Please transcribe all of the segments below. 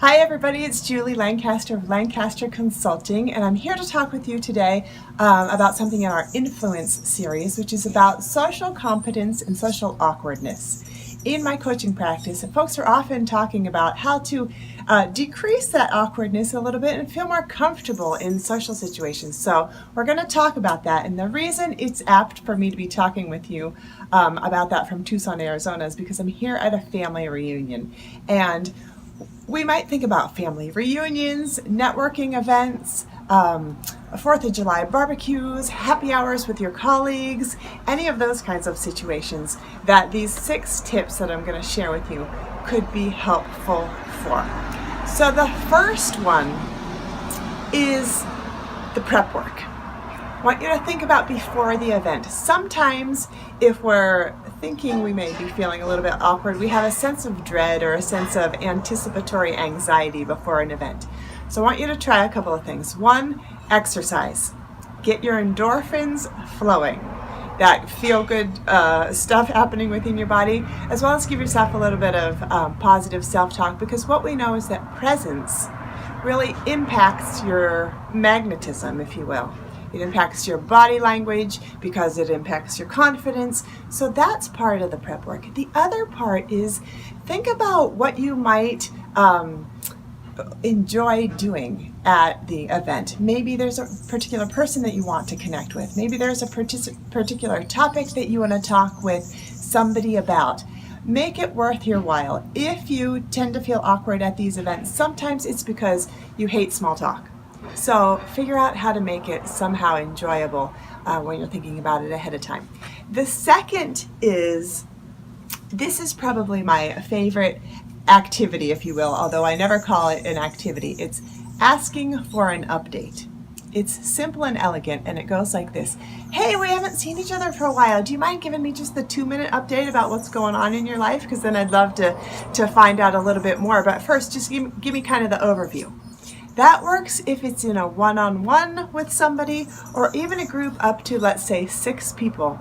Hi everybody, it's Julie Lancaster of Lancaster Consulting, and I'm here to talk with you today about something in our Influence series, which is about social competence and social awkwardness. In my coaching practice, folks are often talking about how to decrease that awkwardness a little bit and feel more comfortable in social situations. So we're going to talk about that, and the reason it's apt for me to be talking with you about that from Tucson, Arizona is because I'm here at a family reunion. And we might think about family reunions, networking events, 4th of July barbecues, happy hours with your colleagues, any of those kinds of situations that these 6 tips that I'm going to share with you could be helpful for. So the first one is the prep work. I want you to think about before the event. Sometimes if we're thinking we may be feeling a little bit awkward, we have a sense of dread or a sense of anticipatory anxiety before an event. So I want you to try a couple of things. 1, exercise. Get your endorphins flowing. That feel-good stuff happening within your body, as well as give yourself a little bit of positive self-talk, because what we know is that presence really impacts your magnetism, if you will. It impacts your body language because it impacts your confidence. So that's part of the prep work. The other part is think about what you might enjoy doing at the event. Maybe there's a particular person that you want to connect with. Maybe there's a particular topic that you want to talk with somebody about. Make it worth your while. If you tend to feel awkward at these events, sometimes it's because you hate small talk. So figure out how to make it somehow enjoyable when you're thinking about it ahead of time. The second is, this is probably my favorite activity, if you will, although I never call it an activity. It's asking for an update. It's simple and elegant, and it goes like this. Hey, we haven't seen each other for a while. Do you mind giving me just the 2-minute update about what's going on in your life? Because then I'd love to find out a little bit more. But first, just give me kind of the overview. That works if it's in a one-on-one with somebody, or even a group up to, let's say, 6 people,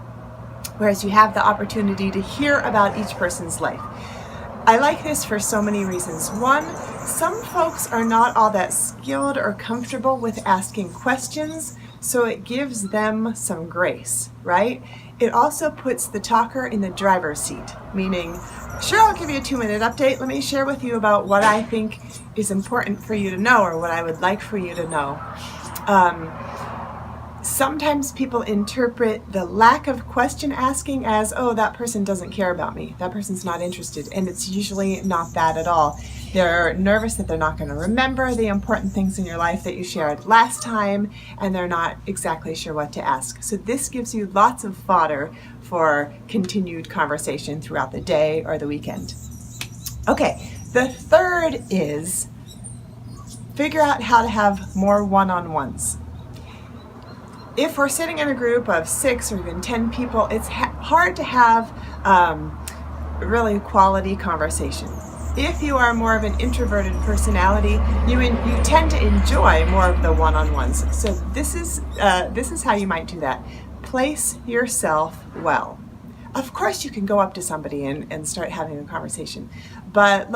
whereas you have the opportunity to hear about each person's life. I like this for so many reasons. 1, some folks are not all that skilled or comfortable with asking questions, so it gives them some grace, right? It also puts the talker in the driver's seat, meaning, sure, I'll give you a 2-minute update. Let me share with you about what I think is important for you to know, or what I would like for you to know. Sometimes people interpret the lack of question asking as, oh, that person doesn't care about me. That person's not interested. And it's usually not that at all. They're nervous that they're not going to remember the important things in your life that you shared last time, and they're not exactly sure what to ask. So this gives you lots of fodder for continued conversation throughout the day or the weekend. Okay, the third is figure out how to have more one-on-ones. If we're sitting in a group of 6 or even 10 people, it's hard to have really quality conversation. If you are more of an introverted personality, you tend to enjoy more of the one-on-ones. So this is how you might do that. Place yourself well. Of course, you can go up to somebody and start having a conversation, but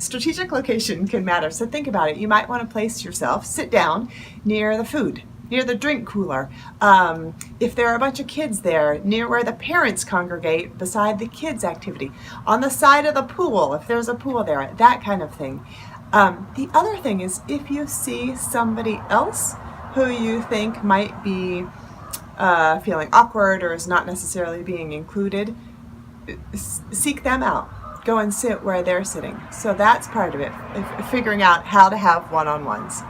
strategic location can matter. So think about it. You might want to place yourself, sit down near the food, near the drink cooler. If there are a bunch of kids there, near where the parents congregate beside the kids' activity, on the side of the pool, if there's a pool there, that kind of thing. The other thing is, if you see somebody else who you think might be feeling awkward or is not necessarily being included, seek them out. Go and sit where they're sitting. So that's part of it, figuring out how to have one-on-ones.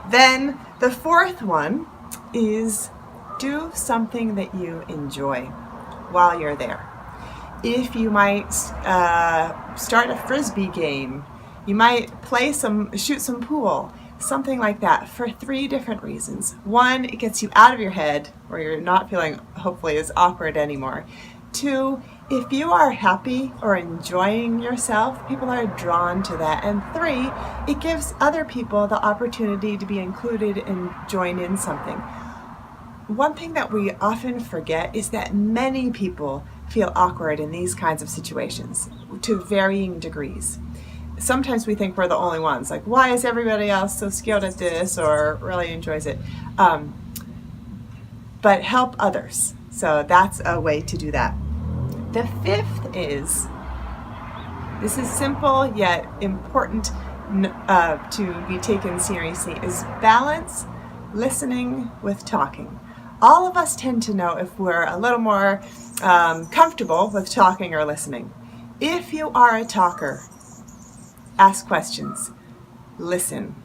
Then the fourth one is do something that you enjoy while you're there. If you might start a frisbee game, you might shoot some pool, something like that, for 3 different reasons. 1, it gets you out of your head, where you're not feeling hopefully as awkward anymore. 2, if you are happy or enjoying yourself, people are drawn to that. And 3, it gives other people the opportunity to be included and join in something. One thing that we often forget is that many people feel awkward in these kinds of situations to varying degrees. sometimes we think we're the only ones. Like, why is everybody else so skilled at this or really enjoys it? But help others. So that's a way to do that. The fifth is, this is simple yet important to be taken seriously, is balance listening with talking. All of us tend to know if we're a little more comfortable with talking or listening. If you are a talker, ask questions, listen.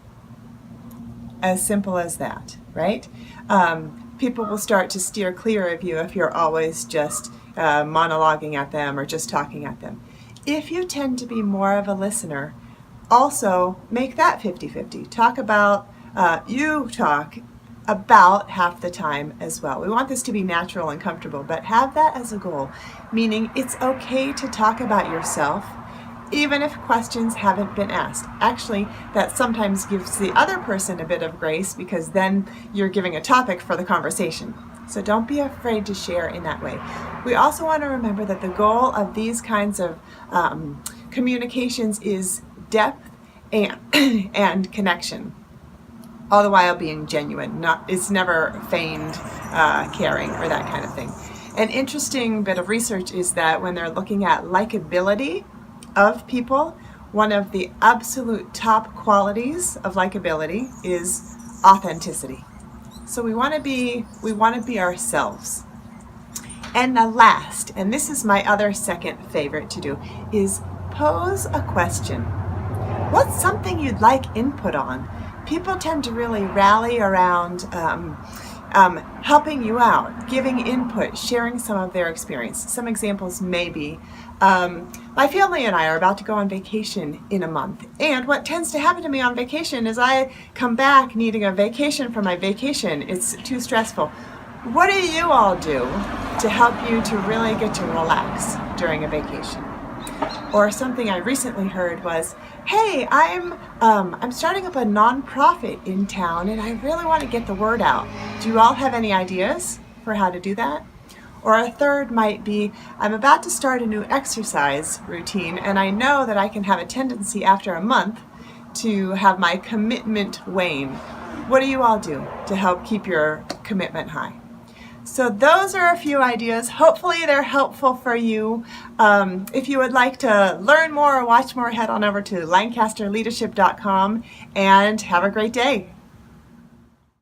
As simple as that, right? People will start to steer clear of you if you're always just monologuing at them or just talking at them. If you tend to be more of a listener, also make that 50-50. Talk about, you talk about half the time as well. We want this to be natural and comfortable, but have that as a goal, meaning it's okay to talk about yourself even if questions haven't been asked. Actually, that sometimes gives the other person a bit of grace because then you're giving a topic for the conversation. So don't be afraid to share in that way. We also want to remember that the goal of these kinds of communications is depth and connection, all the while being genuine. It's never feigned caring or that kind of thing. An interesting bit of research is that when they're looking at likability of people, one of the absolute top qualities of likability is authenticity. So we want to be ourselves. And the last, and this is my other second favorite to do, is pose a question. What's something you'd like input on? People tend to really rally around helping you out, giving input, sharing some of their experience. Some examples may be, my family and I are about to go on vacation in a month. And what tends to happen to me on vacation is I come back needing a vacation from my vacation. It's too stressful. What do you all do to help you to really get to relax during a vacation? Or something I recently heard was, hey, I'm starting up a nonprofit in town and I really want to get the word out. Do you all have any ideas for how to do that? Or a third might be, I'm about to start a new exercise routine and I know that I can have a tendency after a month to have my commitment wane. What do you all do to help keep your commitment high? So those are a few ideas. Hopefully they're helpful for you. If you would like to learn more or watch more, head on over to lancasterleadership.com and have a great day.